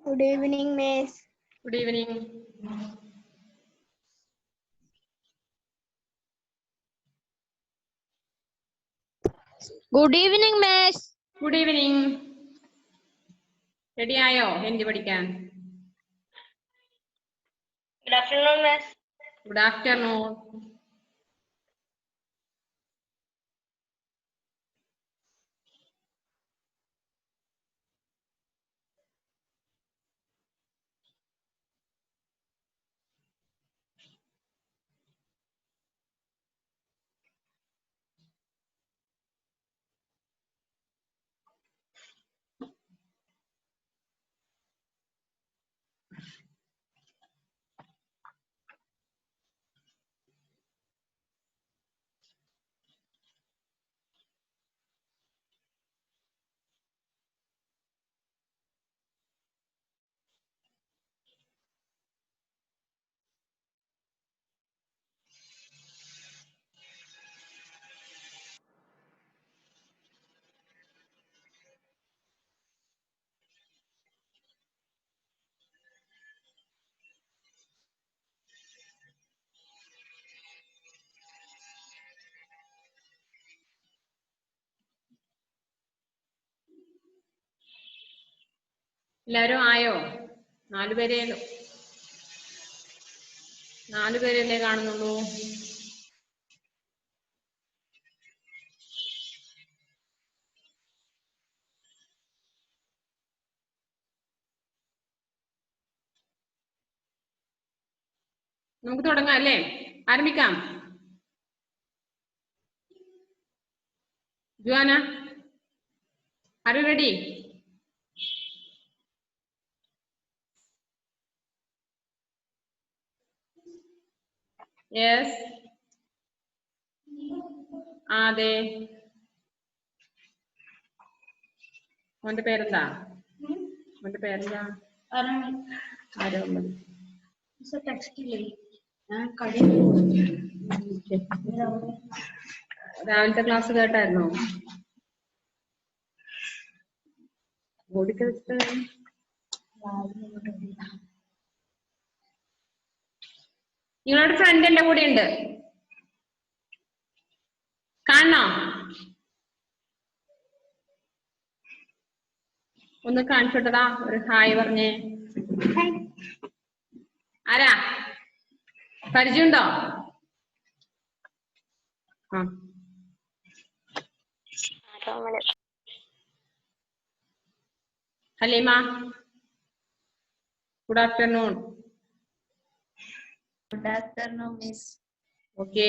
Good evening, Miss. Good evening. Good evening, Miss. Good evening. Ready ആയോ ഹിന്ദി പഠിക്കാൻ? Good afternoon, Miss. Good afternoon. എല്ലാവരും ആയോ? 4 പേരല്ലേ കാണുന്നുള്ളൂ. നമുക്ക് തുടങ്ങാം അല്ലേ? ആരംഭിക്കാം. Juana, are you ready? Yes. അതെ. അവന്റെ പേരെന്താ? അവന്റെ പേരെന്താ? ആരോമൽ. രാവിലത്തെ ക്ലാസ് കേട്ടായിരുന്നോ? നിങ്ങളുടെ ഫ്രണ്ട് എന്റെ കൂടെ ഉണ്ട്, കാണണോ? ഒന്ന് കാണിച്ചോട്ടതാ, ഒരു ഹായ് പറഞ്ഞേ. ആരാ? പരിചയമുണ്ടോ? ആ, Haleema. Good afternoon. Good afternoon, Miss. Okay,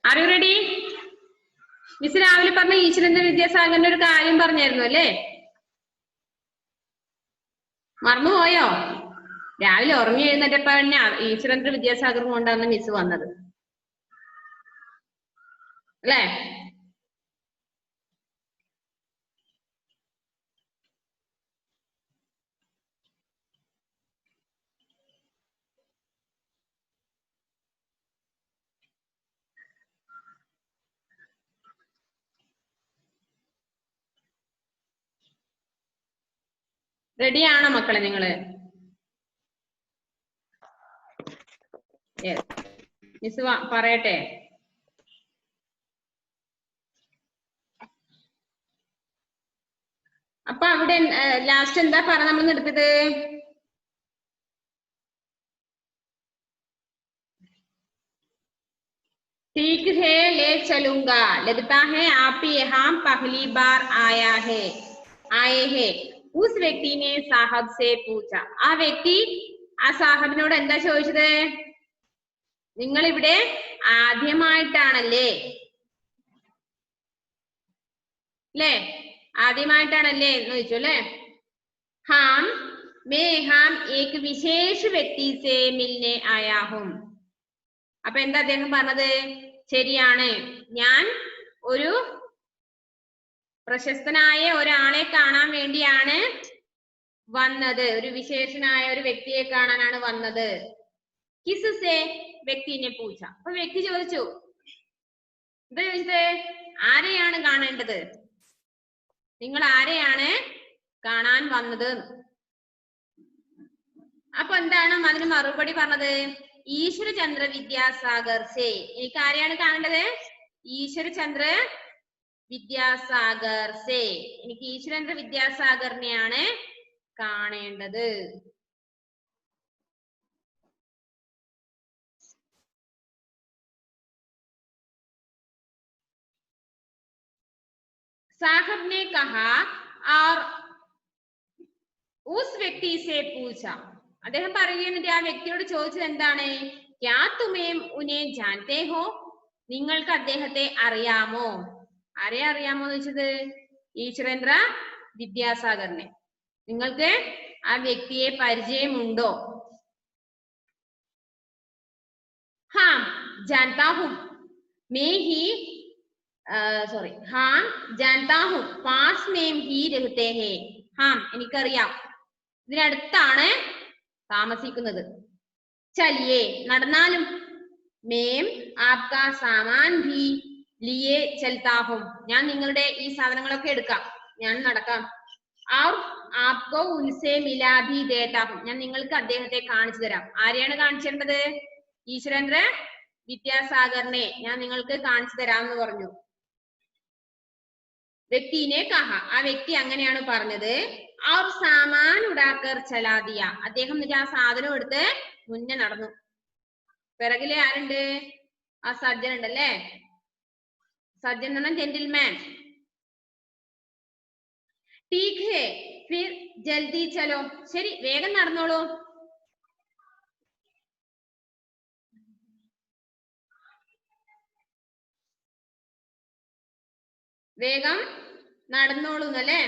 are you ready? Miss രാവിലെ പറഞ്ഞ ഈശ്വരന്റെ വിദ്യാസാഗറിന്റെ ഒരു കാര്യം പറഞ്ഞായിരുന്നു അല്ലേ? മറന്നുപോയോ? രാവിലെ ഉറങ്ങി എഴുന്നേറ്റപ്പോ തന്നെ ഈശ്വരന്റെ വിദ്യാസാഗർ കൊണ്ടാണ് മിസ് വന്നത് അല്ലേ? റെഡിയാണോ മക്കളെ നിങ്ങള്? മിസ് പറയട്ടെ. അപ്പൊ അവിടെ ലാസ്റ്റ് എന്താ പറഞ്ഞ നമ്മൾ നിർത്തിയത്? ठीक है ले चलूंगा, लगता है आप यहाँ पहली बार आए हैं, उस व्यक्ति ने साहब से पूछा. ആ വ്യക്തി ആ സാഹബിനോട് എന്താ ചോദിച്ചത്? നിങ്ങൾ ഇവിടെ ആദ്യമായിട്ടാണല്ലേ അല്ലേ? ആദ്യമായിട്ടാണല്ലേ എന്ന് ചോദിച്ചു അല്ലേ? ഹാം मैं हम एक विशेष व्यक्ति से मिलने आया हूं. അപ്പൊ എന്താ അദ്ദേഹം പറഞ്ഞത്? ശരിയാണ്, ഞാൻ ഒരു പ്രശസ്തനായ ഒരാളെ കാണാൻ വേണ്ടിയാണ് വന്നത്, ഒരു വിശേഷനായ ഒരു വ്യക്തിയെ കാണാനാണ് വന്നത്. കിസ്സെ വ്യക്തിനെ പൂച്ച. അപ്പൊ വ്യക്തി ചോദിച്ചു, എന്താ ചോദിച്ചത്? ആരെയാണ് കാണേണ്ടത്? നിങ്ങൾ ആരെയാണ് കാണാൻ വന്നത്? അപ്പൊ എന്താണ് അതിന് മറുപടി പറഞ്ഞത്? ഈശ്വരചന്ദ്ര വിദ്യാസാഗർ സേ. എനിക്ക് ആരെയാണ് കാണേണ്ടത്? ഈശ്വരചന്ദ്ര വിദ്യാസാഗർ സേ. എനിക്ക് ഈശ്വരചന്ദ്ര വിദ്യാസാഗറിനെയാണ് കാണേണ്ടത്. साहब ने कहा और उस व्यक्ति से पूछा. അദ്ദേഹം പറയുകയെന്നിട്ട് ആ വ്യക്തിയോട് ചോദിച്ചത് എന്താണ്? ക്യാ തുമേം ഉനെ ജാൻതേ ഹോ? നിങ്ങൾക്ക് അദ്ദേഹത്തെ അറിയാമോ? ആരെ അറിയാമോ എന്ന് വെച്ചത്? ഈശ്വരേന്ദ്ര വിദ്യാസാഗറിനെ. നിങ്ങൾക്ക് ആ വ്യക്തിയെ പരിചയമുണ്ടോ? ഹാ ജാൻതാ ഹൂ मैं ही സോറി हाँ जानता हूँ पास में ही रहते हैं. हाँ എനിക്കറിയാം, ഇതിനടുത്താണ് താമസിക്കുന്നത്. ചലിയേ നടന്നാലും. മേം ആപ്കാ സാമാൻ ഭി ലിയേ ചൽതാ ഹൂം. ഞാൻ നിങ്ങളുടെ ഈ സാധനങ്ങളൊക്കെ എടുക്കാം, ഞാൻ നടക്കാം. और आपको उनसे मिला भी देता हूँ. ഞാൻ നിങ്ങൾക്ക് അദ്ദേഹത്തെ കാണിച്ചു തരാം. ആരെയാണ് കാണിച്ചു തരേണ്ടത്? ഈശ്വരേന്ദ്ര വിദ്യാസാഗറിനെ ഞാൻ നിങ്ങൾക്ക് കാണിച്ചു തരാമെന്ന് പറഞ്ഞു. വ്യക്തിനെ കഹ. ആ വ്യക്തി അങ്ങനെയാണ് പറഞ്ഞത്. और सामान उड़ाकर चला दिया. അദ്ദേഹം എന്നിട്ട് ആ സാധനം എടുത്ത് മുന്നേ നടന്നു. പിറകിലെ ആരുണ്ട്? ആ സജ്ജൻ ഉണ്ടല്ലേ. സജ്ജൻ എന്ന് പറഞ്ഞാൽ ജെന്റിൽമാൻ. ठीक है फिर जल्दी चलो. ശരി, വേഗം നടന്നോളൂ. വേഗം നടന്നോളൂ എന്നല്ലേ.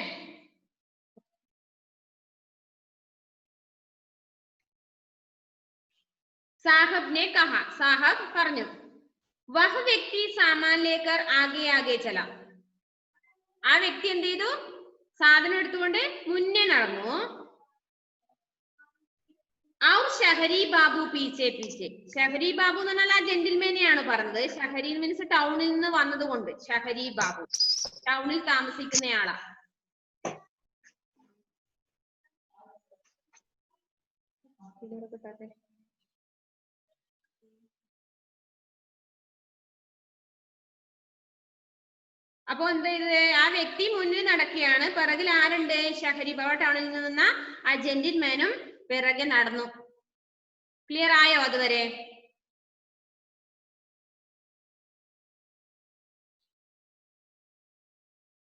സാഹബ് നെ കഹ. സാഹബ് പറഞ്ഞു. വഹ് വ്യക്തി സാമാൻ ലേക്കർ ആകെ ആകെ ചല. ആ വ്യക്തി എന്ത് ചെയ്തു? സാധനം എടുത്തുകൊണ്ട് മുന്നേ നടന്നു. ഔർ ഷഹരി ബാബു പീച്ചെ പീച്ചെ. ഷഹരി ബാബു എന്ന് പറഞ്ഞാൽ ആ ജെന്റിൽമാനെയാണ് പറഞ്ഞത്. ഷഹരി മീൻസ് ടൗണിൽ നിന്ന് വന്നത് കൊണ്ട് ഷഹരി ബാബു ടൗണിൽ താമസിക്കുന്നയാളാ. അപ്പൊ എന്ത് ചെയ്തത്? ആ വ്യക്തി മുന്നിൽ നടക്കുകയാണ്, പിറകിൽ ആരുണ്ട്? ഷഹരി ബാബു ടൗണിൽ നിന്ന് ആ ജെന്റിൽമാനും പിറകെ നടന്നു. ക്ലിയർ ആയോ അതുവരെ?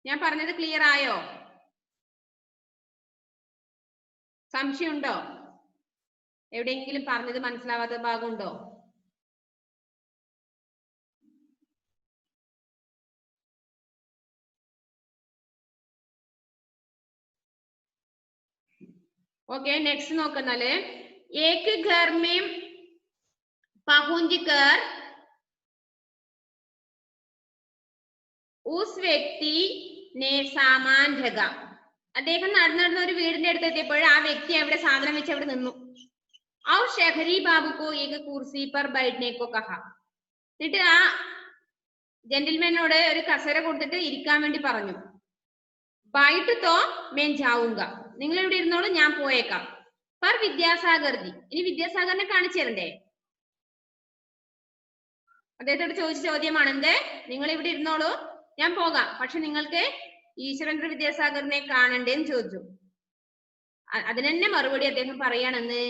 ഞാൻ പറഞ്ഞത് ക്ലിയർ ആയോ? സംശയമുണ്ടോ? എവിടെയെങ്കിലും പറഞ്ഞത് മനസ്സിലാവാത്ത ഭാഗമുണ്ടോ? ओके नेक्स्ट നോക്കുന്നാല് एक घर में पहुंच कर उस व्यक्ति ने सामान रखा. അദ്ദേഹം നടന്ന ഒരു വീടിന്റെ അടുത്ത് എത്തിയപ്പോൾ ആ വ്യക്തി അവിടെ സാധനം വെച്ച് അവിടെ നിന്നു. और शहरी बाबू को एक कुर्सी पर बैठने को कहा. എന്നിട്ട് ആ ജെന്റിൽമാനോട് ഒരു കസേര കൊടുത്തിട്ട് ഇരിക്കാൻ വേണ്ടി പറഞ്ഞു. बैठ तो मैं जाऊंगा. നിങ്ങൾ ഇവിടെ ഇരുന്നോളൂ, ഞാൻ പോയേക്കാം. पर विद्यासागर जी. ഇനി വിദ്യാസാഗറിനെ കാണിച്ചു തരണ്ടേ? അദ്ദേഹത്തോട് ചോദിച്ച ചോദ്യമാണ് എന്ത്? നിങ്ങൾ ഇവിടെ ഇരുന്നോളൂ, ഞാൻ പോകാം, പക്ഷെ നിങ്ങൾക്ക് ഈശ്വരേന്ദ്ര വിദ്യാസാഗറിനെ കാണണ്ടേന്ന് ചോദിച്ചു. അതിനെന്നെ മറുപടി അദ്ദേഹം പറയാണെന്ന്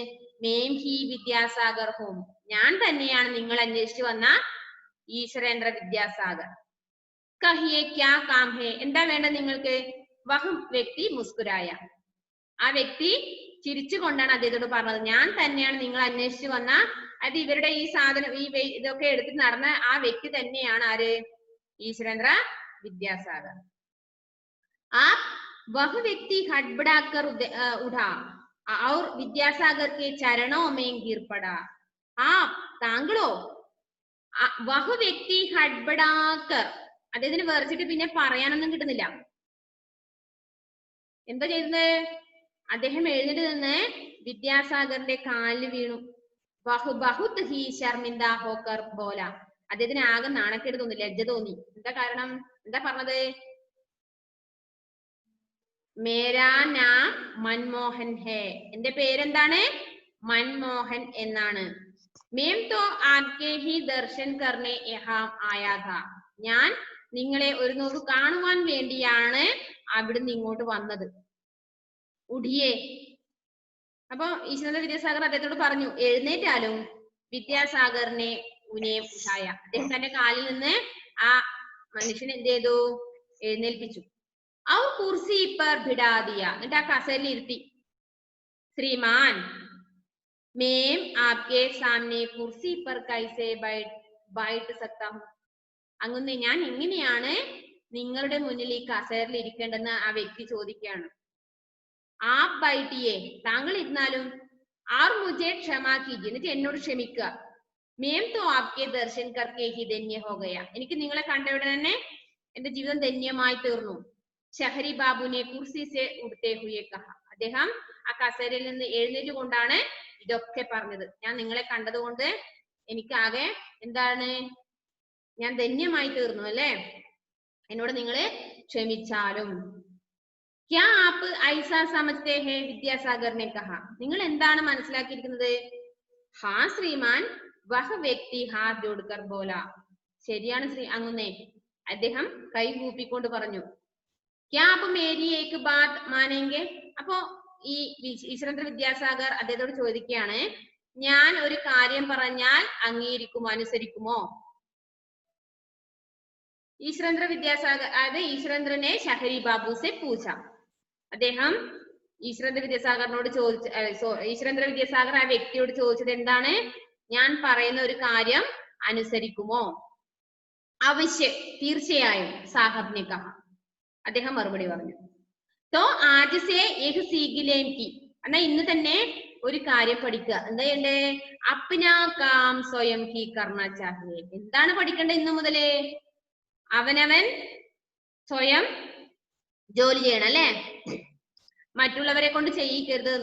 മേം ഹി വിദ്യാസാഗർ ഹോം. ഞാൻ തന്നെയാണ് നിങ്ങൾ അന്വേഷിച്ചു വന്ന ഈശ്വരേന്ദ്ര വിദ്യാസാഗർ. കഹിയെ ക്യാ കാം ഹേ. എന്താ വേണ്ടത് നിങ്ങൾക്ക്? വഹ് വ്യക്തി മുസ്കുരായ. ആ വ്യക്തി ചിരിച്ചുകൊണ്ടാണ് അദ്ദേഹത്തോട് പറഞ്ഞത്, ഞാൻ തന്നെയാണ് നിങ്ങൾ അന്വേഷിച്ചു വന്ന, അത് ഇവരുടെ ഈ സാധനം ഈ ഇതൊക്കെ എടുത്തിട്ട് നടന്ന ആ വ്യക്തി തന്നെയാണ് ആര്? ഈശ്വരേന്ദ്ര വിദ്യാസാഗർ. ആ വഹ് വ്യക്തി ഹഡ്ബഡാക്കർ ഉഠാ और വിദ്യാസാഗർ के चरणों में गिर पड़ा. ആ താങ്കളോ? വഹ് വ്യക്തി ഹഡ്ബഡാക്കർ. അദ്ദേഹത്തിന് വേർച്ചിട്ട് പിന്നെ പറയാനൊന്നും കിട്ടുന്നില്ല. എന്താ ചെയ്യുന്നത്? അദ്ദേഹം എഴുന്നേറ്റ് നിന്ന് വിദ്യാസാഗറിന്റെ കാലിൽ വീണു. वह बहुत ही शर्मिंदा होकर बोला. അദ്ദേഹത്തിന് ആകെ നാണക്കേട് തോന്നി, ലജ്ജ തോന്നി. എന്താ കാരണം? എന്താ പറഞ്ഞത്? മേരാ നാം മൻമോഹൻ ഹേ. എന്റെ പേരെന്താണ്? മൻമോഹൻ എന്നാണ്. മേം തോ ആപ്കെ ഹി ദർശൻ കർനെ യഹാം ആയാ ഥാ. ഞാൻ നിങ്ങളെ ഒരു നോക്ക് കാണുവാൻ വേണ്ടിയാണ് അവിടുന്ന് ഇങ്ങോട്ട് വന്നത്. ഉഠിയേ. അപ്പൊ ഈശ്വരന്റെ വിദ്യാസാഗർ അദ്ദേഹത്തോട് പറഞ്ഞു, എഴുന്നേറ്റാലും. വിദ്യാസാഗറിനെ ഉനേം ഉഠായ. അദ്ദേഹം തന്റെ കാലിൽ നിന്ന് ആ മനുഷ്യൻ എന്ത് ചെയ്തു? എഴുന്നേൽപ്പിച്ചു. ഔ കുർസി പർ ഭിടാ ദിയ. എന്നിട്ട് ആ കസേരയിൽ ഇരുത്തി. ശ്രീമാൻ, മേം ആപ്കെ സാമനെ കുർസി പർ കൈസെ ബൈഠ് സക്താ ഹൂം. അങ്ങനെ ഞാൻ എങ്ങനെയാണ് നിങ്ങളുടെ മുന്നിൽ ഈ കസേരയിൽ ഇരിക്കേണ്ടെന്ന് ആ വ്യക്തി ചോദിക്കുകയാണ്. ആപ് ബൈഠിയേ, താങ്കൾ ഇരുന്നാലും. ആർ മുझे ക്ഷമാ കീജിയെ, എന്നിട്ട് എന്നോട് ക്ഷമിക്കുക. മേം തോ ആപ്കെ ദർശൻ കർക്കെ ഹി ധന്യ ഹോ ഗയ. എനിക്ക് നിങ്ങളെ കണ്ടവിടെ തന്നെ എന്റെ ജീവിതം ധന്യമായി തീർന്നു. ഷഹരി ബാബുനെ കുർസി സെ ഉഠത്തെ ഹുയെ കഹ. അദ്ദേഹം ആ കസേരയിൽ നിന്ന് എഴുന്നേറ്റ് കൊണ്ടാണ് ഇതൊക്കെ പറഞ്ഞത്. ഞാൻ നിങ്ങളെ കണ്ടതുകൊണ്ട് എനിക്കാകെ എന്താണ്, ഞാൻ ധന്യമായി തീർന്നു അല്ലേ, എന്നോട് നിങ്ങള് ക്ഷമിച്ചാലും. ക്യാ ആപ്പ് ഐസാ സമജ്തേ ഹേ? വിദ്യാസാഗറിനെ കഹ. നിങ്ങൾ എന്താണ് മനസ്സിലാക്കിയിരിക്കുന്നത്? ഹാ ശ്രീമാൻ, വഹ വ്യക്തി ഹാത്ത് ജോഡ്കർ ബോല. ശരിയാണ് ശ്രീ അങ്ങുന്നേ. അദ്ദേഹം കൈ കൂപ്പിക്കൊണ്ട് പറഞ്ഞു. ക്യാ ആപ്പ് മേരി ഏക് ബാത് മാനേംഗെ? അപ്പോ ഈ ഈശ്വരേന്ദ്ര വിദ്യാസാഗർ അദ്ദേഹത്തോട് ചോദിക്കുകയാണ്, ഞാൻ ഒരു കാര്യം പറഞ്ഞാൽ അംഗീകരിക്കുമോ, അനുസരിക്കുമോ? ഈശ്വരേന്ദ്ര വിദ്യാസാഗർ, അതായത് ഈശ്വരേന്ദ്രനെ ഷഹരി ബാബു സെ പൂച്ച. അദ്ദേഹം ഈശ്വരേന്ദ്ര വിദ്യാസാഗറിനോട് ഈശ്വരേന്ദ്ര വിദ്യാസാഗർ ആ വ്യക്തിയോട് ചോദിച്ചത് എന്താണ്? ഞാൻ പറയുന്ന ഒരു കാര്യം അനുസരിക്കുമോ? അവശ്യം, തീർച്ചയായും. സാഹബ് നെ കഹ. അദ്ദേഹം മറുപടി പറഞ്ഞു. തോ ആജ് സേ യഹ് സീഖ് ലേം കി. എന്നാ ഇന്ന് തന്നെ ഒരു കാര്യം പഠിക്കുക. എന്താ ചെയ്യണ്ടേ? അപ്നാ കാം സ്വയം ഹി കർണ ചാഹിയേ. എന്താണ് പഠിക്കേണ്ടത് ഇന്ന് മുതലേ? അവനവൻ സ്വയം ജോലി ചെയ്യണം അല്ലെ, മറ്റുള്ളവരെ കൊണ്ട് ചെയ്യിക്കരുത്.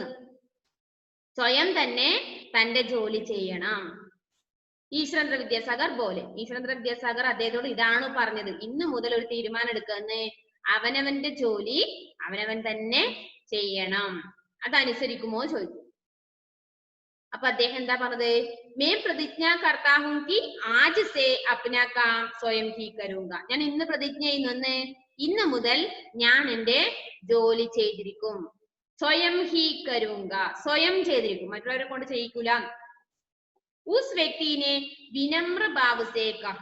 സ്വയം തന്നെ തന്റെ ജോലി ചെയ്യണം. ഈശ്വരേന്ദ്ര വിദ്യാസാഗർ പോലെ. ഈശ്വരേന്ദ്ര വിദ്യാസാഗർ അദ്ദേഹത്തോട് ഇതാണ് പറഞ്ഞത്, ഇന്ന് മുതൽ ഒരു തീരുമാനം എടുക്കുന്ന അവനവന്റെ ജോലി അവനവൻ തന്നെ ചെയ്യണം. അതനുസരിക്കുമോ ചോദിച്ചു. അപ്പൊ അദ്ദേഹം എന്താ പറഞ്ഞത്? മേ പ്രതിജ്ഞ കർത്താ ഹൂം കി ആജ് സേ അപ്നാ കാം സ്വയം ഹി കരൂംഗ. ഞാൻ ഇന്ന് പ്രതിജ്ഞ ചെയ്യുന്നു, ഇന്ന് മുതൽ ഞാൻ എന്റെ ജോലി ചെയ്തിരിക്കും. സ്വയം ഹി കരൂംഗ, സ്വയം ചെയ്തിരിക്കും, മറ്റുള്ളവരെ കൊണ്ട് ചെയ്യിക്കൂല. ഉസ് വ്യക്തിനെ വിനമ്ര ഭാവ് സേ കഹ.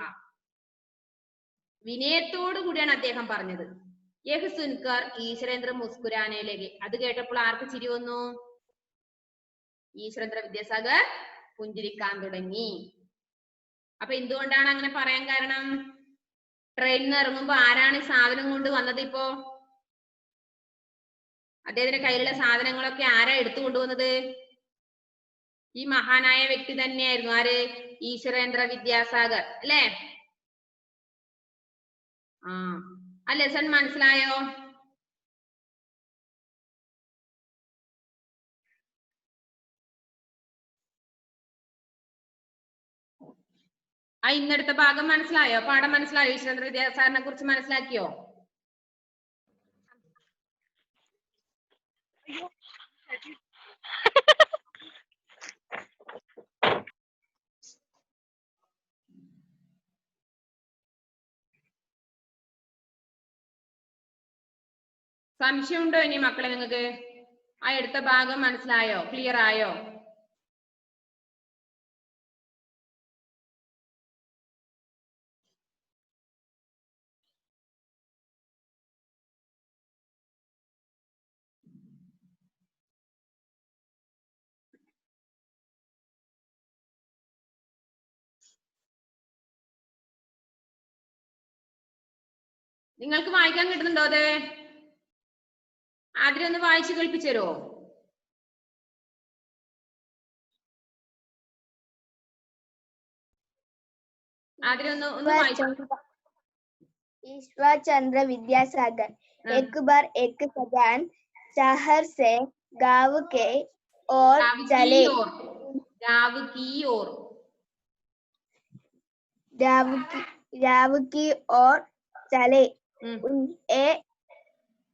വിനയത്തോടു കൂടിയാണ് അദ്ദേഹം പറഞ്ഞത്. യഹ് സുൻകർ ഈശ്വരേന്ദ്ര മുസ്കുരാനെ ലഗെ. അത് കേട്ടപ്പോൾ ആർക്ക് ചിരി വന്നു? ഈശ്വരേന്ദ്ര വിദ്യാസാഗർ പുഞ്ചിരിക്കാൻ തുടങ്ങി. അപ്പൊ എന്തുകൊണ്ടാണ് അങ്ങനെ പറയാൻ കാരണം? ട്രെയിനിൽ നിന്ന് ഇറങ്ങുമ്പോ ആരാണ് സാധനം കൊണ്ട് വന്നത്? ഇപ്പോ അദ്ദേഹത്തിന്റെ കയ്യിലുള്ള സാധനങ്ങളൊക്കെ ആരാ എടുത്തു കൊണ്ടുവന്നത്? ഈ മഹാനായ വ്യക്തി തന്നെയായിരുന്നു. ആര്? ഈശ്വരേന്ദ്ര വിദ്യാസാഗർ അല്ലേ? ആ ലെസൺ മനസ്സിലായോ? ആ ഇന്നെടുത്ത ഭാഗം മനസ്സിലായോ? പാഠം മനസ്സിലായോ? ഈശ്വരേന്ദ്ര വിദ്യാസാഗറിനെ കുറിച്ച് മനസ്സിലാക്കിയോ? സംശയമുണ്ടോ ഇനി മക്കളെ നിങ്ങൾക്ക്? ആ എടുത്ത ഭാഗം മനസ്സിലായോ? ക്ലിയർ ആയോ? നിങ്ങൾക്ക് വായിക്കാൻ കിട്ടുന്നുണ്ടോ? അത് അതിലൊന്ന് വായിച്ചു കേൾപ്പിച്ചു തരുമോ? ईश्वर चंद्र विद्यासागर। एक बार एक खजान शहर से गांव के और चले। गाँव की ओर गाँव की ओर चले। उन्हें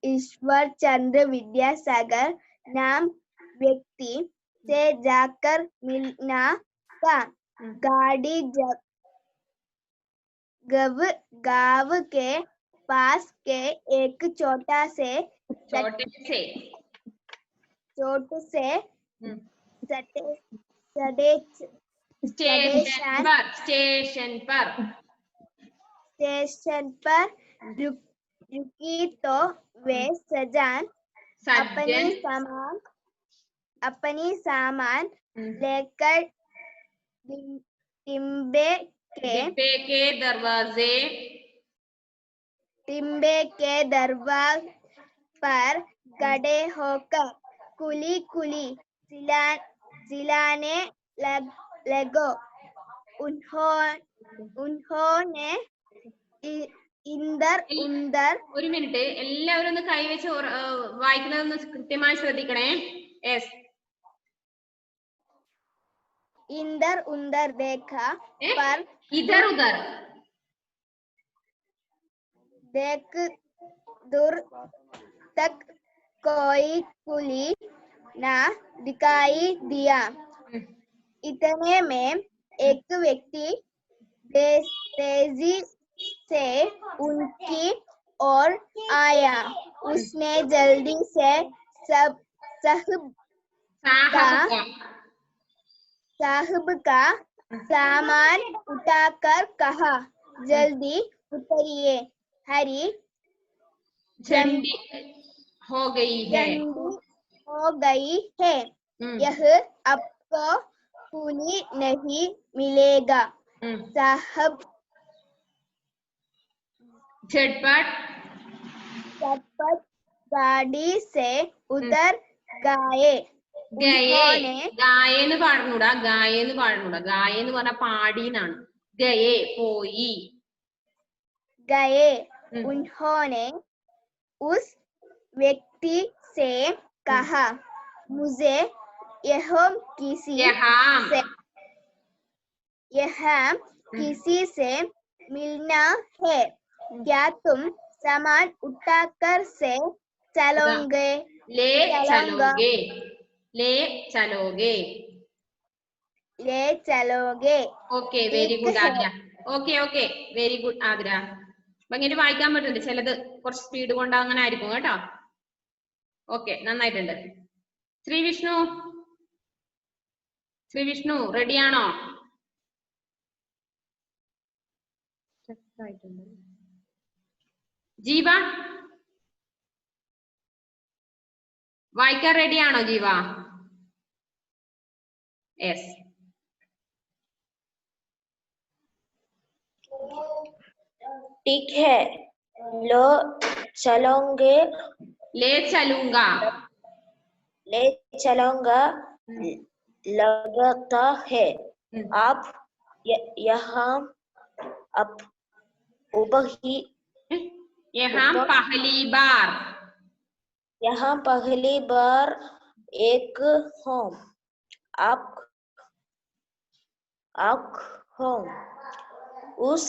ईश्वर चंद्र विद्यासागर नाम व्यक्ति से जाकर मिलना था। गाड़ी जब गाँव के पास के एक छोटे से स्टेशन पर रुकी तो वे सज्जन अपनी सामान लेकर टिम्बे के दरवाजे पर खड़े होकर कुली कुली चिल्लाने लगो। उन्होंने इधर उधर ഒരു മിനിറ്റ് എല്ലാവരും ഒന്ന് കൈവച്ച് വായിക്കുന്നതൊന്ന് കൃത്യമായി ശ്രദ്ധിക്കണേ. യെസ്. इधर उधर देखा पर इधर उधर देख दूर तक कोई कुली ना दिखाई दिया। इतने में एक व्यक्ति तेजी से उनकी ओर आया। उसने जल्दी से साहब का सामान उठाकर कहा, जल्दी उतरिए, हरी झंडी हो गई है। यह आपको कुली नहीं मिलेगा। साहब झटपट गाड़ी से उतर गए। ഗായെന്ന് പാടുന്നൂടാ, ഗായെന്ന് പറഞ്ഞ പാടിന്നാണ്. ഗയേ പോയി. उन्होंने उस व्यक्ति से कहा, मुझे यहाँ किसी से मिलना है। क्या तुम सामान उठाकर से चलोगे? ले चलोगे. Okay, very good Athira. Okay very good Athira. ഭംഗിയായിട്ട് വായിക്കാൻ പറ്റുന്നുണ്ട്. ചിലത് കുറച്ച് സ്പീഡ് കൊണ്ട് അങ്ങനെ ആയിരിക്കും കേട്ടോ. ഓക്കെ, നന്നായിട്ടുണ്ട്. ശ്രീ വിഷ്ണു റെഡിയാണോ? ജീവ വായിക്കാൻ റെഡിയാണോ ജീവ? യെസ്. ठीक है, ले चलूंगा लगता है। आप यहाँ पहली बार एक होम आप उस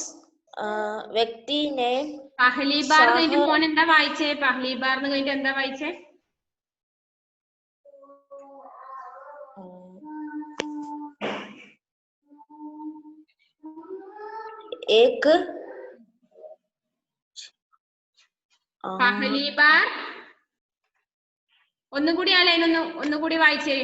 व्यक्ति ने पहली बार मोन എന്താ വായിച്ചേ? पहली बार എന്ന് കഴിഞ്ഞിട്ട് എന്താ വായിച്ചേ? एक पहली बार ഒന്നുകൂടി ആ ലൈൻ ഒന്നുകൂടി വായിച്ചേ.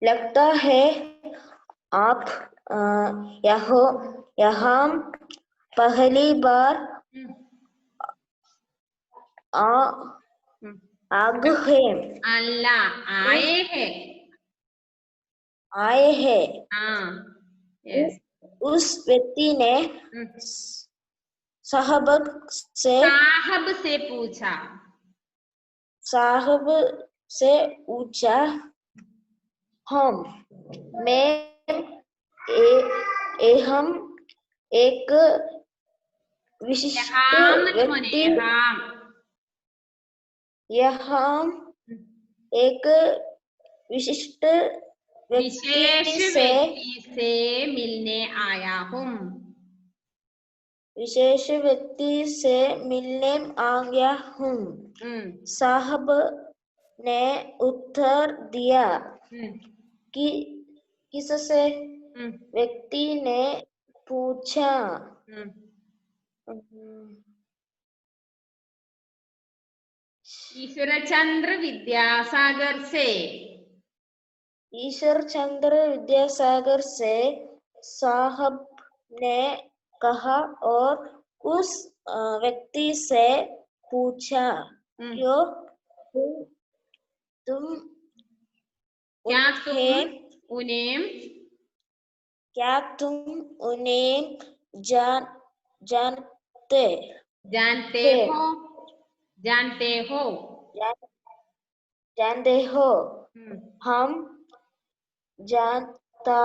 लगता है आप यहाँ पहली बार आगे हैं। अल्लाह आए हैं. हाँ. उस व्यक्ति ने साहब से पूछा, हम मैं हम एक विशिष्ट यहाम नहीं मोने, व्यक्ति यहाम। यहाँ एक विशिष्ट विशेष व्यक्ति से व्यक्ति से मिलने आया हूँ। विशेष व्यक्ति से मिलने आ गया हूँ। साहब ने उत्तर दिया कि किससे? व्यक्ति ने पूछा। ईश्वर चंद्र विद्यासागर से। ईश्वर चंद्र विद्यासागर से साहब ने कहा और उस व्यक्ति से पूछा, क्यों तुम क्या तुम उन्हें जानते हो? हम जानता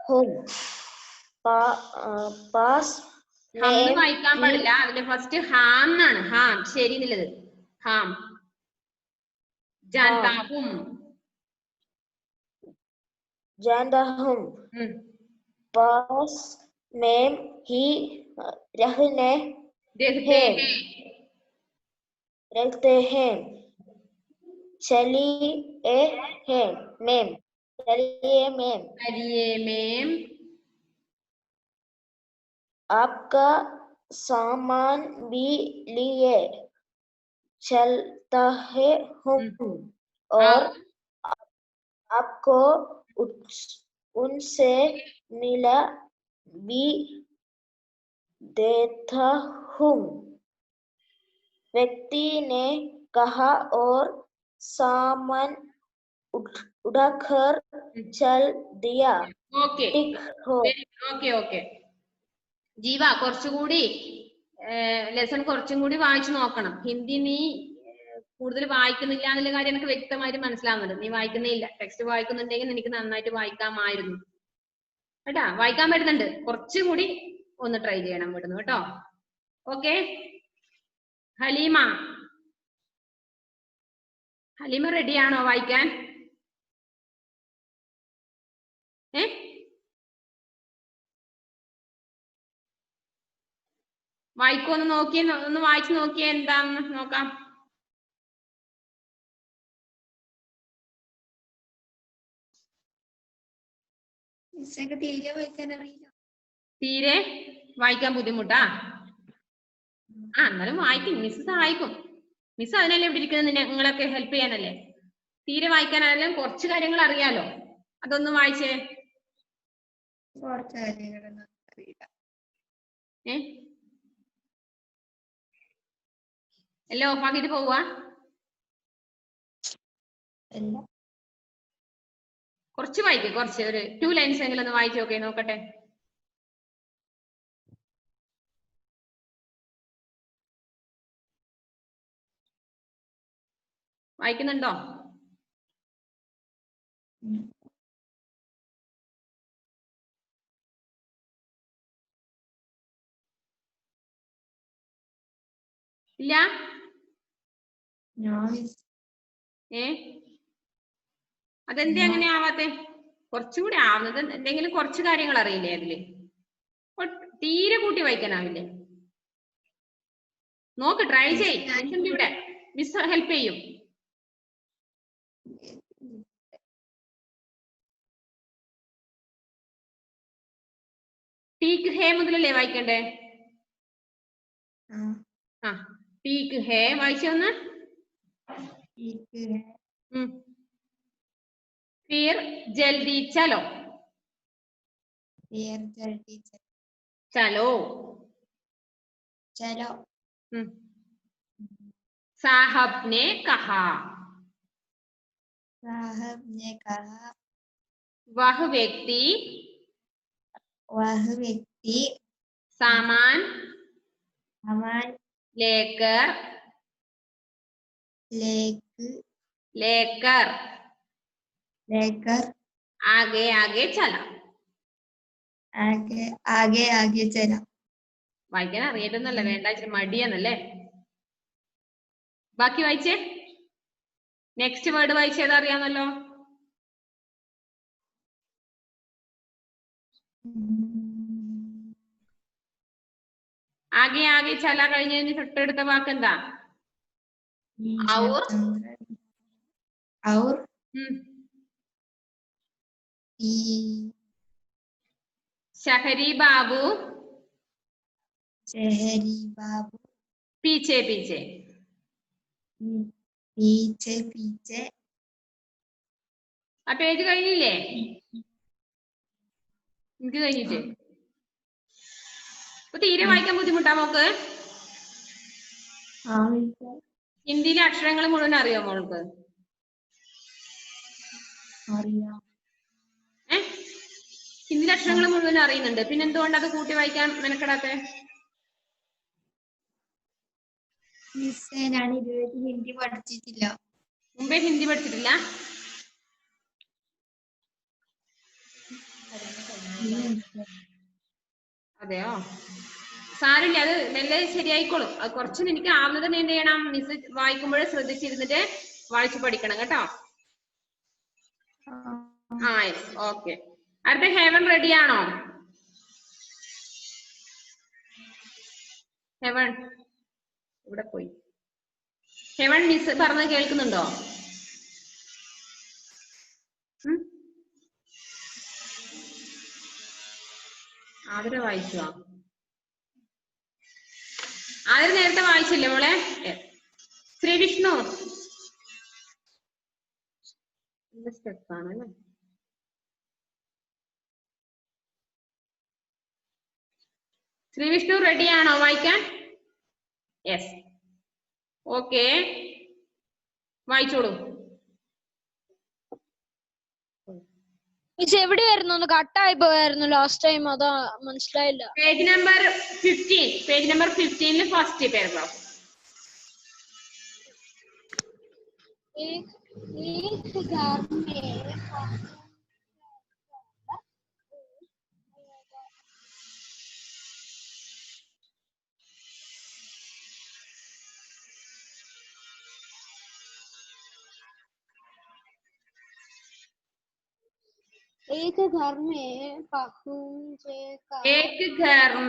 हूँ। पास में വായിക്കാൻ പാടില്ല, അതില് ഫസ്റ്റ് ഹാം എന്നാണ്. ഹാം ശരി എന്നുള്ളത്. ഹാം जानता हूँ। पास में ही रहते हैं। चलिए मैम। आपका सामान भी लिए चलता है हूँ और आपको उनसे मिला भी देता हूँ। व्यक्ति ने कहा और सामान उठाकर चल दिया। ഓക്കെ ജീവ കുറച്ചുകൂടി ലെസൺ കുറച്ചും കൂടി വായിച്ചു നോക്കണം. ഹിന്ദി നീ കൂടുതൽ വായിക്കുന്നില്ല എന്നുള്ള കാര്യം എനിക്ക് വ്യക്തമായിട്ട് മനസ്സിലാവുന്നുണ്ട്. നീ വായിക്കുന്നില്ല, ടെക്സ്റ്റ് വായിക്കുന്നുണ്ടെങ്കിൽ എനിക്ക് നന്നായിട്ട് വായിക്കാമായിരുന്നു കേട്ടാ. വായിക്കാൻ പറ്റുന്നുണ്ട്, കുറച്ചും കൂടി ഒന്ന് ട്രൈ ചെയ്യണം വിടുന്നു കേട്ടോ. ഓക്കെ ഹലീമ റെഡിയാണോ വായിക്കാൻ? വായിക്കോ, ഒന്ന് വായിച്ചു നോക്കിയേ എന്താന്ന് നോക്കാം. തീരെ വായിക്കാൻ ബുദ്ധിമുട്ടാ? എന്നാലും വായിക്കും, മിസ് സഹായിക്കും. മിസ് അതിനല്ലേ ഇവിടെ ഇരിക്കുന്നത്, നിങ്ങളൊക്കെ ഹെൽപ്പ് ചെയ്യാനല്ലേ. തീരെ വായിക്കാനായാലും കുറച്ച് കാര്യങ്ങൾ അറിയാലോ, അതൊന്നും വായിച്ചേ. എല്ലാം ഓഫാക്കിട്ട് പോവാ? കുറച്ച് വായിക്കേ, കുറച്ച് ഒരു 2 ലൈൻസ് എങ്കിലും ഒന്ന് വായിച്ചു നോക്കേ, നോക്കട്ടെ. വായിക്കുന്നുണ്ടോ? ഇല്ല? അതെന്തേ അങ്ങനെ ആവാത്തെ? കുറച്ചുകൂടി ആവുന്നത് എന്തെങ്കിലും കുറച്ച് കാര്യങ്ങൾ അറിയില്ലേ അതില്? തീരെ കൂട്ടി വായിക്കാനാവില്ലേ? നോക്ക്, ട്രൈ ചെയ്യ്. ഇവിടെ മിസ് ഹെൽപ്പ് ചെയ്യും. ടീക്ക് ഹേ മുതലല്ലേ വായിക്കണ്ടേ? ടീക്ക് ഹേ വായിച്ചൊന്ന്. फिर जल्दी चलो। चलो साहब ने कहा। वह व्यक्ति सामान लेकर आगे आगे चला। आगे आगे आगे चला വായിക്കാൻ അറിയട്ടെന്നല്ല, വേണ്ട ഇച്ചിരി മടിയാന്നല്ലേ. ബാക്കി വായിച്ചേ. നെക്സ്റ്റ് വേർഡ് വായിച്ചേത് അറിയാമല്ലോ. ആകെ ആകെ ചല കഴിഞ്ഞതിന് തൊട്ടടുത്ത വാക്ക് എന്താ? और शहरी बाबू पीछे पीछे पीछे पीछे ആ പേജ് കഴിഞ്ഞില്ലേ? എനിക്ക് കഴിഞ്ഞിട്ട് ഇപ്പൊ തീരെ വായിക്കാൻ ബുദ്ധിമുട്ടാ മോക്ക്? ഹിന്ദിയിലെ അക്ഷരങ്ങൾ മുഴുവൻ അറിയോ മോൾക്ക്? ഹിന്ദിയിലെ അക്ഷരങ്ങൾ മുഴുവൻ അറിയുന്നുണ്ട്, പിന്നെ എന്തുകൊണ്ട് അത് കൂട്ടി വായിക്കാൻ മെനക്കെടാത്തെ? ഞാൻ ഇതുവരെ ഹിന്ദി പഠിച്ചിട്ടില്ല. മുമ്പേ ഹിന്ദി പഠിച്ചിട്ടില്ല? അതെയോ, സാരില്ല, അത് മെല്ലെ ശരിയായിക്കോളും. അത് കുറച്ച് എനിക്ക് ആവുന്നത് എന്ത് ചെയ്യണം, മിസ് വായിക്കുമ്പോഴേ ശ്രദ്ധിച്ചിരുന്നിട്ട് വായിച്ചു പഠിക്കണം കേട്ടോ. ആ ഓക്കെ. അടുത്ത ഹെവൻ റെഡി ആണോ? ഹെവൻ ഇവിടെ പോയി. ഹെവൻ മിസ് പറഞ്ഞത് കേൾക്കുന്നുണ്ടോ? ആതിര വായിച്ചോ? ആതിര നേരത്തെ വായിച്ചില്ലേ മോളെ? ശ്രീ വിഷ്ണു സ്റ്റെപ്പാണ് അല്ലേ? ശ്രീ വിഷ്ണു റെഡിയാണോ വായിക്കാൻ? യെസ്, ഓക്കെ, വായിച്ചോളൂ. എവിടെയായിരുന്നു? ഒന്ന് കട്ടായി പോയായിരുന്നു ലാസ്റ്റ് ടൈം, അതാ മനസ്സിലായില്ല. Page number 15, page number 15 first paragraph. एक घर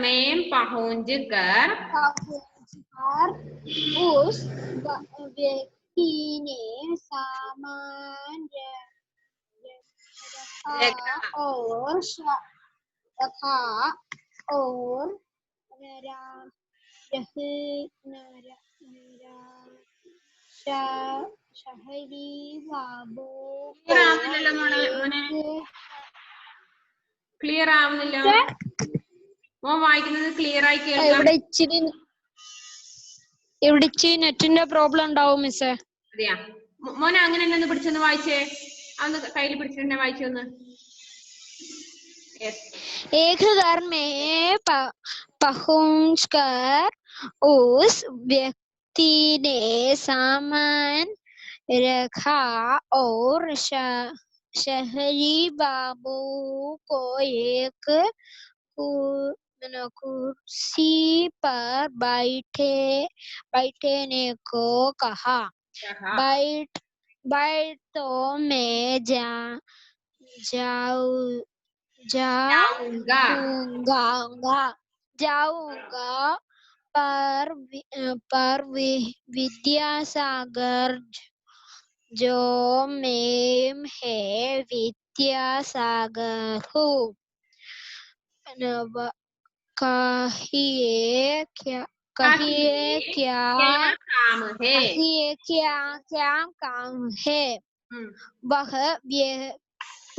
में पहुंच कर उस व्यक्ति ने सामान रखा और शहरी बाबू ക്ലിയർ ആവുന്നില്ല മോൻ വായിക്കുന്നത്. ക്ലിയർ ആയി കേൾക്കാം. ഇവിടെ ഇച്ചിരി നെറ്റിന്റെ പ്രോബ്ലം ഉണ്ടാവും മിസ്സേ. അതെയാ മോനെ, അങ്ങനെ തന്നെ ഒന്ന് പിടിച്ചൊന്ന് വായിച്ചേ, അന്ന് കയ്യിൽ പിടിച്ചിട്ട് വായിച്ചൊന്ന്. एक घर में पहुंचकर उस व्यक्ति ने सामान रखा और शहरी बाबू को एक कुर्सी पर बैठने को कहा। बैठ तो मैं जाऊंगा पर विद्यासागर जो मैं है विद्यासागर हूँ। कहिए क्या काम है? वह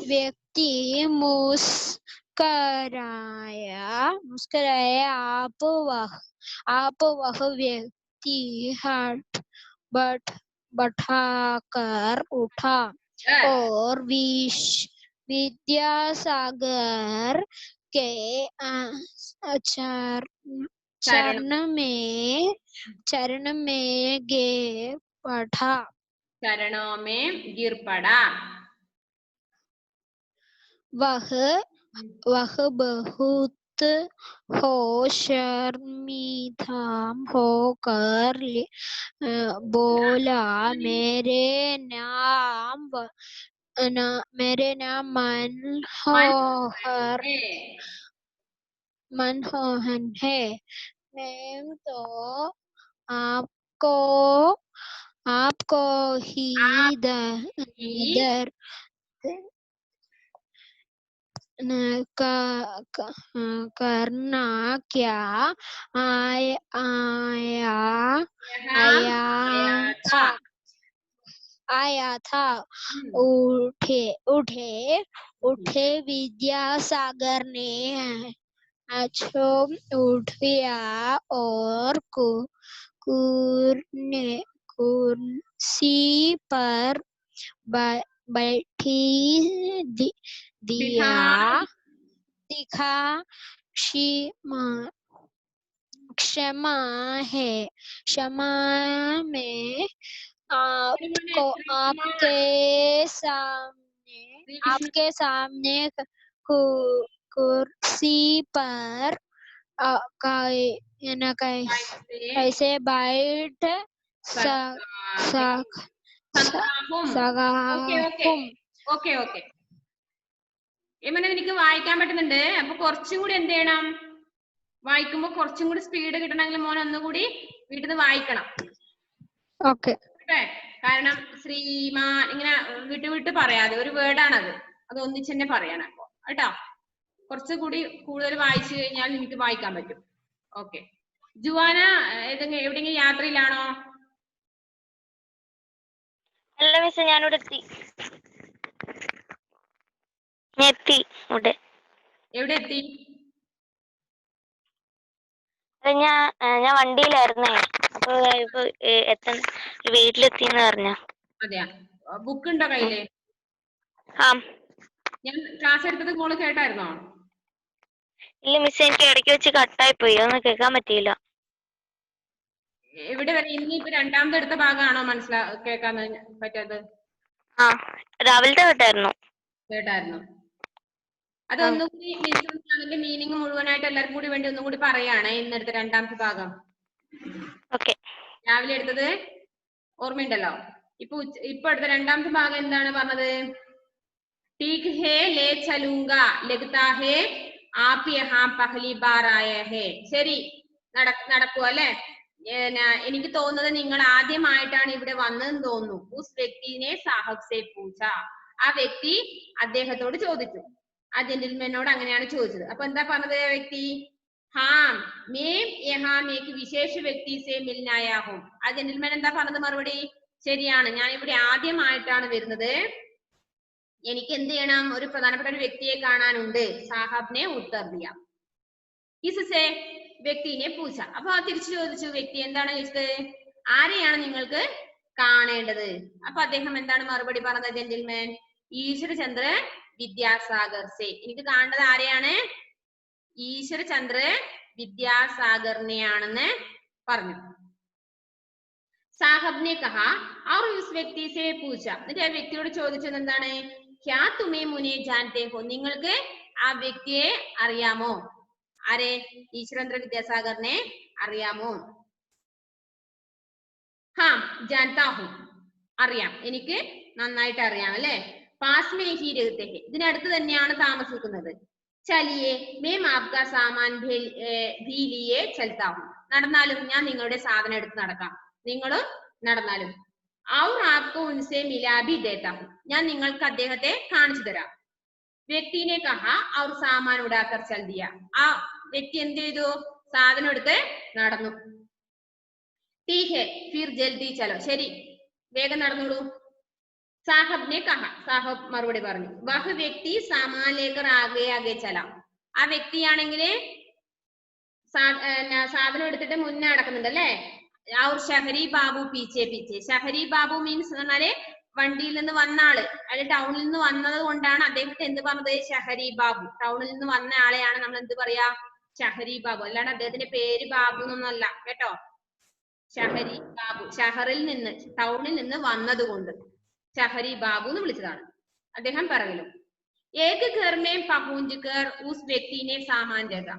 व्यक्ति मुस्कुराया। आप वह व्यक्ति हाथ बैठाकर उठा और विद्यासागर के चरण में गिर पड़ा। वह वह बहुत शर्मिंदा होकर बोला, मेरे नाम मनमोहन है। मैं तो आपको ही दर करना क्या आया था। उठे विद्यासागर ने उठिया और कुर्सी पर बैठी दिखा क्षमा में आपके सामने कुर्सी पर कैसे बैठ ഓക്കെ എങ്ങനെ എനിക്ക് വായിക്കാൻ പറ്റുന്നുണ്ട്. അപ്പൊ കുറച്ചും കൂടി എന്ത് ചെയ്യണം, വായിക്കുമ്പോ കുറച്ചും കൂടി സ്പീഡ് കിട്ടണമെങ്കിൽ മോൻ ഒന്നുകൂടി വീട്ടിൽ നിന്ന് വായിക്കണം. ഓക്കെ. കാരണം ശ്രീമാൻ ഇങ്ങനെ വിട്ട് പറയാതെ ഒരു വേർഡാണത്, അത് ഒന്നിച്ച് തന്നെ പറയണം അപ്പൊ കേട്ടോ. കുറച്ചുകൂടി കൂടുതൽ വായിച്ചു കഴിഞ്ഞാൽ എനിക്ക് വായിക്കാൻ പറ്റും. ഓക്കെ. ജുവാന എവിടെയെങ്കിലും യാത്രയിലാണോ? അല്ല മിസ്, ഞാനിവിടെ എത്തി. എവിടെ എത്തി? ഞാൻ വണ്ടിയിലായിരുന്നേ. അപ്പൊ വീട്ടിലെത്തിന്ന് പറഞ്ഞ. അതെയാ, ബുക്ക് ഉണ്ടോ കയ്യില്? ഞാൻ ക്ലാസ് എടുത്തത് മോള് കേട്ടായിരുന്നോ? ഇല്ല മിസ്, എനിക്ക് ഇടയ്ക്ക് വെച്ച് കട്ടായി പോയി, അതൊന്നും കേൾക്കാൻ പറ്റിയില്ല. എവിടെ വരെ? ഇനിയിപ്പോ രണ്ടാമത് എടുത്ത ഭാഗമാണോ കേൾക്കാൻ പറ്റാത്തത്? രാവിലത്തെ കേട്ടായിരുന്നു. അതൊന്നുകൂടി അതിന്റെ മീനിങ് മുഴുവനായിട്ട് എല്ലാവർക്കും കൂടി വേണ്ടി ഒന്നും കൂടി പറയാണ്. ഇന്നെടുത്ത രണ്ടാമത്തെ ഭാഗം രാവിലെ എടുത്തത് ഓർമ്മയുണ്ടല്ലോ. ഇപ്പൊ എടുത്ത രണ്ടാമത്തെ ഭാഗം എന്താണ് പറഞ്ഞത്? ठीक है ले चलूंगा लगता है आप यहाँ पहली बार आए हैं. ശരി, നടക്കുക അല്ലെ? എനിക്ക് തോന്നുന്നത് നിങ്ങൾ ആദ്യമായിട്ടാണ് ഇവിടെ വന്നതെന്ന് തോന്നുന്നു. ഉസ് വ്യക്തിനെ സാഹബ് സെ പൂച്ച. ആ വ്യക്തി അദ്ദേഹത്തോട് ചോദിച്ചു. ആ ജെന്റിൽമാനോട് അങ്ങനെയാണ് ചോദിച്ചത്. അപ്പൊ എന്താ പറഞ്ഞത് വ്യക്തി? ഹാം മേം യഹാം ഏക് വിശേഷ വ്യക്തി സെ മിൽനെ ആയാ ഹൂം. ആ ജെന്റിൽമാൻ എന്താ പറഞ്ഞത് മറുപടി? ശരിയാണ്, ഞാൻ ഇവിടെ ആദ്യമായിട്ടാണ് വരുന്നത്, എനിക്ക് എന്ത് ചെയ്യണം, ഒരു പ്രധാനപ്പെട്ട ഒരു വ്യക്തിയെ കാണാനുണ്ട്. സാഹബിനെ ഉത്തർ ദിയ. ഇസ്സെ വ്യക്തിനെ പൂച്ച. അപ്പൊ തിരിച്ചു ചോദിച്ചു, വ്യക്തി എന്താണ് ചോദിച്ചത്? ആരെയാണ് നിങ്ങൾക്ക് കാണേണ്ടത്? അപ്പൊ അദ്ദേഹം എന്താണ് മറുപടി പറഞ്ഞത്? ജെന്റിൽമാൻ, ഈശ്വരചന്ദ്ര വിദ്യാസാഗർ സെ. എനിക്ക് കാണേണ്ടത് ആരെയാണ്? ഈശ്വരചന്ദ്ര വിദ്യാസാഗറിനെയാണെന്ന് പറഞ്ഞു. സാഹബിനെ കഹാ और उस व्यक्ति से पूछा. എന്നിട്ട് ആ വ്യക്തിയോട് ചോദിച്ചത് എന്താണ്? ക്യാ തുമേ മുനെ ജാൻതേ ഹോ. നിങ്ങൾക്ക് ആ വ്യക്തിയെ അറിയാമോ? ആരെ? ഈശ്വരചന്ദ്ര വിദ്യാസാഗറിനെ അറിയാമോ? ഹാം ജാൻതാ ഹൂ. അറിയാം, എനിക്ക് നന്നായിട്ട് അറിയാം അല്ലെ. പാസ് മേ ഹി രഹത്തെ ഹെ. ഇതിനടുത്ത് തന്നെയാണ് താമസിക്കുന്നത്. ചലിയേ മേം ആപ്കാ സാമാൻ ഭീ ലിയേ ചൽതാ ഹൂ. നടന്നാലും ഞാൻ നിങ്ങളുടെ സാധനം എടുത്ത് നടക്കാം, നിങ്ങളും നടന്നാലും. ഔർ ആപ്കോ ഉൻസെ മിലാ ഭി ദേതാ ഹൂ. ഞാൻ നിങ്ങൾക്ക് അദ്ദേഹത്തെ കാണിച്ചു തരാം. വ്യക്തിനെ കഹാ ഔർ സാമാൻ ഉടാക്കർ ചൽ ദിയ. ആ വ്യക്തി എന്ത് ചെയ്തു? സാധനം എടുത്ത് നടന്നു. ठीक है फिर जल्दी चलो. ശരി, വേഗം നടന്നോളൂ. സാഹബിനെ കഹ. സാഹബ് മറുപടി പറഞ്ഞു. വഹ് വ്യക്തി സാമാൻ ലേക്കർ ആകെ ആകെ ചല. ആ വ്യക്തിയാണെങ്കിൽ സാധനം എടുത്തിട്ട് മുന്നേ നടക്കുന്നുണ്ട് അല്ലെ. ഔർ ഷഹരി ബാബു പീച്ചെ പീച്ചെ. ഷഹരി ബാബു മീൻസ് എന്നാല് വണ്ടിയിൽ നിന്ന് വന്ന ആള്, അല്ലെ ടൗണിൽ നിന്ന് വന്നത് കൊണ്ടാണ് അദ്ദേഹത്തെ എന്ത് പറഞ്ഞത്? ഷഹരി ബാബു. ടൗണിൽ നിന്ന് വന്ന ആളെയാണ് നമ്മൾ എന്ത് പറയാ? ഷഹരി ബാബു. അല്ലാണ്ട് അദ്ദേഹത്തിന്റെ പേര് ബാബു എന്നൊന്നല്ല കേട്ടോ. ഷഹരി ബാബു, ഷഹറിൽ നിന്ന്, ടൗണിൽ നിന്ന് വന്നത് കൊണ്ട് ഷഹരി ബാബു എന്ന് വിളിച്ചതാണ്. അദ്ദേഹം പറയലും ഏക് ഘർ മേ പഹുഞ്ച് കർ ഉസ് വ്യക്തിനെ സാമാൻ ജഗ.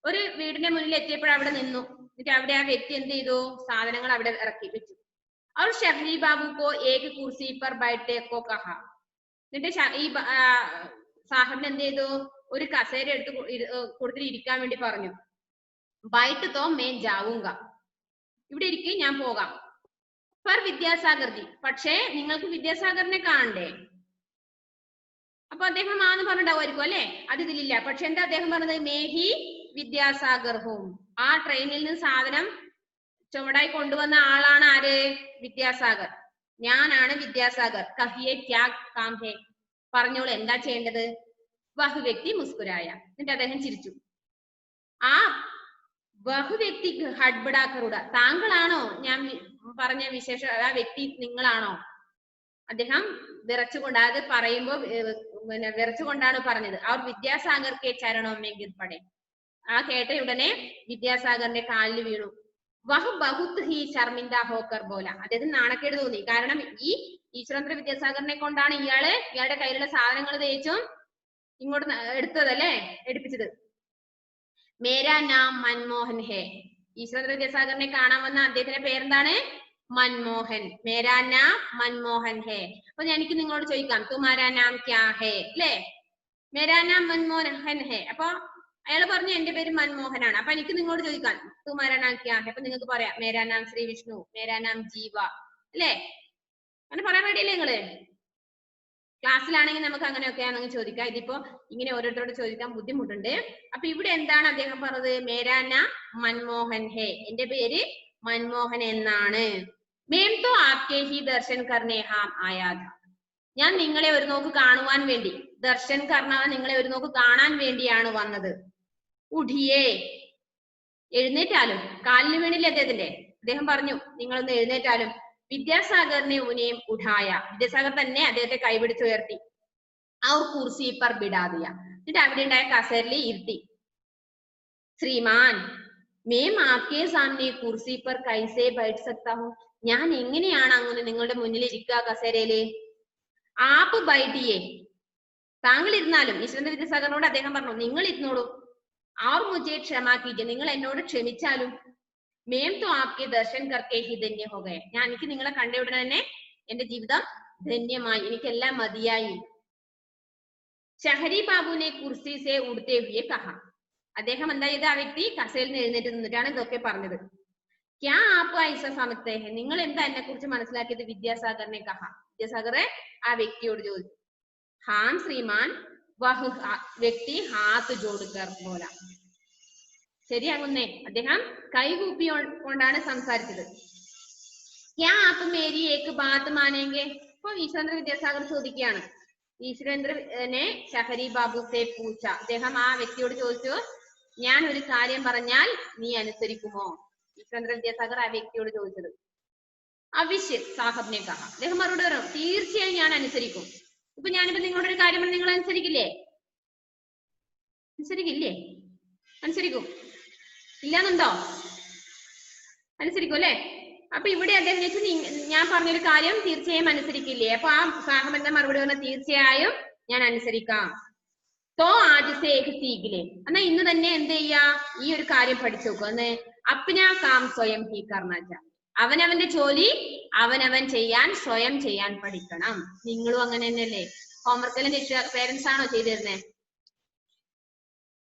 ഒരു വീടിന്റെ മുന്നിൽ എത്തിയപ്പോൾ അവിടെ നിന്നു. എന്നിട്ട് അവിടെ ആ വ്യക്തി എന്ത് ചെയ്തു? സാധനങ്ങൾ അവിടെ ഇറക്കി വെച്ചു. और शहरी बाबू को एक कुर्सी पर बैठने को कहा. എന്നിട്ട് ഈ സാഹിബിന് എന്ത് ചെയ്തു? ഒരു കസേര എടുത്ത് കൊടുത്തിട്ട് ഇരിക്കാൻ വേണ്ടി പറഞ്ഞു. ബൈട്ട് തോ മേ ജാവൂങ്ക, ഇവിടെ ഇരിക്കും, ഞാൻ പോകാം. पर വിദ്യാസാഗർ ജി, പക്ഷേ നിങ്ങൾക്ക് വിദ്യാസാഗറിനെ കാണണ്ടേ? അപ്പൊ അദ്ദേഹം ആന്ന് പറഞ്ഞിട്ടുണ്ടാവുമായിരിക്കും അല്ലെ? അത് ഇതിലില്ല. പക്ഷെ എന്താ അദ്ദേഹം പറഞ്ഞത്? മേഹി വിദ്യാസാഗർ ഹോം. ആ ട്രെയിനിൽ നിന്ന് സാധനം ചുമടായി കൊണ്ടുവന്ന ആളാണ് ആര്? വിദ്യാസാഗർ. ഞാനാണ് വിദ്യാസാഗർ. കഹിയെ ക്യാ കാം ഹേ, പറഞ്ഞോളൂ എന്താ ചെയ്യേണ്ടത്? വഹ് വ്യക്തി മുസ്കുരായ. എന്നിട്ട് അദ്ദേഹം ചിരിച്ചു. ആ വഹ് വ്യക്തി ഹഡ്ബഡാക്കറുട, താങ്കളാണോ ഞാൻ പറഞ്ഞ വിശേഷ ആ വ്യക്തി? നിങ്ങളാണോ? അദ്ദേഹം വിറച്ചുകൊണ്ട്, അത് പറയുമ്പോ വിറച്ചുകൊണ്ടാണ് പറഞ്ഞത്. അവർ വിദ്യാസാഗർക്ക് ചരണോമെങ്കിൽ പടേ. ആ കേട്ട ഉടനെ വിദ്യാസാഗറിന്റെ കാലിൽ വീണു. വഹ് ബഹുത് ഹി ശർമിന്ദ ഹോക്കർ ബോല, അദ്ദേഹത്തിന് നാണക്കേട് തോന്നി. കാരണം ഈ ഈശ്വരേന്ദ്ര വിദ്യാസാഗറിനെ കൊണ്ടാണ് ഇയാളുടെ കയ്യിലുള്ള സാധനങ്ങൾ തേച്ചും ഇങ്ങോട്ട് എടുത്തതല്ലേ, എടുപ്പിച്ചത്. മേരാ നാം മൻമോഹൻ ഹേ. ഈശ്വരേന്ദ്ര വിദ്യാസാഗറിനെ കാണാൻ വന്ന അദ്ദേഹത്തിന്റെ പേരെന്താണ്? മൻമോഹൻ. മേരാ നാം മൻമോഹൻ ഹേ. അപ്പൊ എനിക്ക് നിങ്ങളോട് ചോദിക്കാം, തുമാരാ നാം ക്യാ ഹേ അല്ലേ? മേരാ നാം മൻമോഹൻ ഹേ. അപ്പൊ അയാൾ പറഞ്ഞു എന്റെ പേര് മൻമോഹനാണ്. അപ്പൊ എനിക്ക് നിങ്ങളോട് ചോദിക്കാം, തുമാരാ നാം ക്യാ ഹേ? അപ്പൊ നിങ്ങൾക്ക് പറയാം, മേരാ നാം ശ്രീ വിഷ്ണു, മേരാ നാം ജീവ അല്ലേ? അങ്ങനെ പറയാൻ വേണ്ടിയല്ലേ നിങ്ങള്? ക്ലാസ്സിലാണെങ്കിൽ നമുക്ക് അങ്ങനെയൊക്കെയാണെങ്കിൽ ചോദിക്കാം. ഇതിപ്പോ ഇങ്ങനെ ഓരോരുത്തരോട് ചോദിക്കാൻ ബുദ്ധിമുട്ടുണ്ട്. അപ്പൊ ഇവിടെ എന്താണ് അദ്ദേഹം പറഞ്ഞത്? മേരാ നാം മൻമോഹൻ ഹേ, എന്റെ പേര് മൻമോഹൻ എന്നാണ്. മേം തോ ആപ്കെ ഹി ദർശൻ കർനെ ഹാം ആയാ ഥാ. ഞാൻ നിങ്ങളെ ഒരു നോക്ക് കാണുവാൻ വേണ്ടി, ദർശൻ കർണ, നിങ്ങളെ ഒരു നോക്ക് കാണാൻ വേണ്ടിയാണ് വന്നത്. ഉഠിയേ, എഴുന്നേറ്റാലും. കാലിന് വീണില്ലേ അദ്ദേഹത്തിന്റെ? അദ്ദേഹം പറഞ്ഞു നിങ്ങളൊന്ന് എഴുന്നേറ്റാലും. വിദ്യാസാഗറിനെ ഉനേം ഉഠായ, വിദ്യാസാഗർ തന്നെ അദ്ദേഹത്തെ കൈപിടിച്ചുയർത്തി. ഔർ കുർസി പർ ബിഡാദിയ, എന്നിട്ട് അവിടെ ഉണ്ടായ കസേരയിൽ ഇരുത്തി. ശ്രീമാൻ, മേം ആപ്കെ സാമനെ കുർസി പർ കൈസേ ബൈഠ് സക്താ ഹൂം. ഞാൻ എങ്ങനെയാണ് അങ്ങനെ നിങ്ങളുടെ മുന്നിൽ ഇരിക്കുക കസേരയില്? ആപ്പ് ബൈഠിയേ, താങ്കൾ ഇരുന്നാലും. ഈശ്വരന്റെ വിദ്യാസാഗറിനോട് അദ്ദേഹം പറഞ്ഞു നിങ്ങൾ ഇരുന്നോളൂ. ആർ മുജെ ക്ഷമാ കീജിയെ, നിങ്ങൾ എന്നോട് ക്ഷമിച്ചാലും. മേം തോ ആപ്കെ ദർശൻ കർക്കെ ഹി ധന്യ ഹോ ഗയെ, ഞാൻ എനിക്ക് നിങ്ങളെ കണ്ട ഉടനെ തന്നെ എന്റെ ജീവിതം ധന്യമായി, എനിക്കെല്ലാം മതിയായി. ഷഹരി ബാബുനെ കുർസി സേ ഉടുത്തേ ഹുയെ കഹ. അദ്ദേഹം എന്താ ചെയ്ത്? ആ വ്യക്തി കസേരയിൽ നിന്ന് എഴുന്നേറ്റ് നിന്നിട്ടാണ് ഇതൊക്കെ പറഞ്ഞത്. ക്യാ ആപ്പ് ഐസ സമത്തെ ഹെ, നിങ്ങൾ എന്താ എന്നെ കുറിച്ച് മനസ്സിലാക്കിയത്? വിദ്യാസാഗറിനെ കഹ, വിദ്യാസാഗറെ ആ വ്യക്തിയോട് ചോദിച്ചു. ഹാം ശ്രീമാൻ, വഹ് വ്യക്തി ഹാത്ത് ജോഡുകർ ബോല. ശരിയാകുന്നേ, അദ്ദേഹം കൈകൂപ്പി കൊണ്ടാണ് സംസാരിച്ചത്. ക്യാ ആപ്പ് മേരി ഏക്ക് ബാത്ത് മാനേങ്കെ. ഇപ്പൊ ഈശ്വരേന്ദ്ര വിദ്യാസാഗർ ചോദിക്കുകയാണ്. ഈശ്വരേന്ദ്രനെ ഷഹരി ബാബു സേ പൂച്ച, അദ്ദേഹം ആ വ്യക്തിയോട് ചോദിച്ചു, ഞാൻ ഒരു കാര്യം പറഞ്ഞാൽ നീ അനുസരിക്കുമോ? ഈശ്വരേന്ദ്ര വിദ്യാസാഗർ ആ വ്യക്തിയോട് ചോദിച്ചത്. അവശ്യ സാഹബിനെ കഹ, അദ്ദേഹം മറുപടി പറഞ്ഞു തീർച്ചയായും ഞാൻ അനുസരിക്കും. ഇപ്പൊ ഞാനിപ്പോ നിങ്ങളോട് ഒരു കാര്യം നിങ്ങൾ അനുസരിക്കില്ലേ? അനുസരിക്കില്ലേ? അനുസരിക്കും ഇല്ലാന്നുണ്ടോ? അനുസരിക്കും അല്ലെ? അപ്പൊ ഇവിടെ അദ്ദേഹം ചോദിച്ചു ഞാൻ പറഞ്ഞൊരു കാര്യം തീർച്ചയായും അനുസരിക്കില്ലേ? അപ്പൊ ആ സാഹബന്റെ മറുപടി പറഞ്ഞ തീർച്ചയായും ഞാൻ അനുസരിക്കാം. തോ ആദ്യത്തെ സീഖിലെ, എന്നാ ഇന്ന് തന്നെ എന്ത് ചെയ്യാ? ഈ ഒരു കാര്യം പഠിച്ചു നോക്കുക. എന്ന് അപ്നാ കാം സ്വയം ഹി കർണാച്ച, അവനവന്റെ ജോലി അവനവൻ ചെയ്യാൻ സ്വയം ചെയ്യാൻ പഠിക്കണം. നിങ്ങളും അങ്ങനെ തന്നെയല്ലേ? ഹോംവർക്ക് എല്ലാം പേരൻസ് ആണോ ചെയ്തു തരുന്നേ?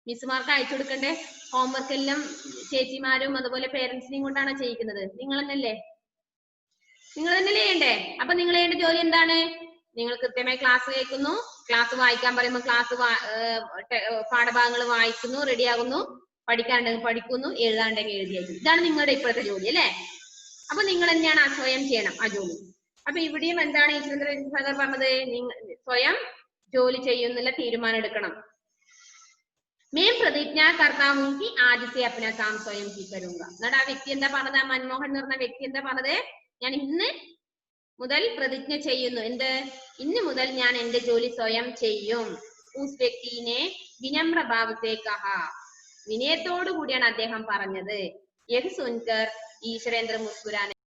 മിസ്സുമാർക്ക് അയച്ചു കൊടുക്കണ്ടേ ഹോംവർക്ക് എല്ലാം ചേച്ചിമാരും അതുപോലെ പേരൻസിനെയും കൊണ്ടാണോ ചെയ്യിക്കുന്നത്? നിങ്ങൾ തന്നെയല്ലേ? നിങ്ങൾ തന്നെയല്ലേ ചെയ്യണ്ടേ? അപ്പൊ നിങ്ങൾ ചെയ്യേണ്ട ജോലി എന്താണ്? നിങ്ങൾ കൃത്യമായി ക്ലാസ് കേൾക്കുന്നു, ക്ലാസ് വായിക്കാൻ പറയുമ്പോൾ ക്ലാസ് പാഠഭാഗങ്ങൾ വായിക്കുന്നു, റെഡിയാകുന്നു, പഠിക്കാനുണ്ടെങ്കിൽ പഠിക്കുന്നു, എഴുതാണ്ടെങ്കിൽ എഴുതിയായിരുന്നു. ഇതാണ് നിങ്ങളുടെ ഇപ്പോഴത്തെ ജോലി അല്ലേ? അപ്പൊ നിങ്ങൾ തന്നെയാണ് ആ സ്വയം ചെയ്യണം ആ ജോലി. അപ്പൊ ഇവിടെയും എന്താണ് ഈശ്വരേന്ദ്ര വിദ്യാസാഗർ പറഞ്ഞത്? സ്വയം ജോലി ചെയ്യുന്നുള്ള തീരുമാനം എടുക്കണം. मैं प्रतिज्ञा करता हूं कि आज से अपना काम स्वयं ही करूंगा. എന്നിട്ട് ആ വ്യക്തി എന്താ പറഞ്ഞത്? ആ മൻമോഹൻ എന്ന് പറഞ്ഞ വ്യക്തി എന്താ പറഞ്ഞത്? ഞാൻ ഇന്ന് മുതൽ പ്രതിജ്ഞ ചെയ്യുന്നു. എന്ത്? ഇന്ന് മുതൽ ഞാൻ എന്റെ ജോലി സ്വയം ചെയ്യും. ഉസ് വ്യക്തിനെ വിനമ്ര ഭാവത്തെ കഹ, വിനയത്തോടു കൂടിയാണ് അദ്ദേഹം പറഞ്ഞത്. യഹ് സുൻകർ ഈശ്വരേന്ദ്ര മുസ്കുരാനെ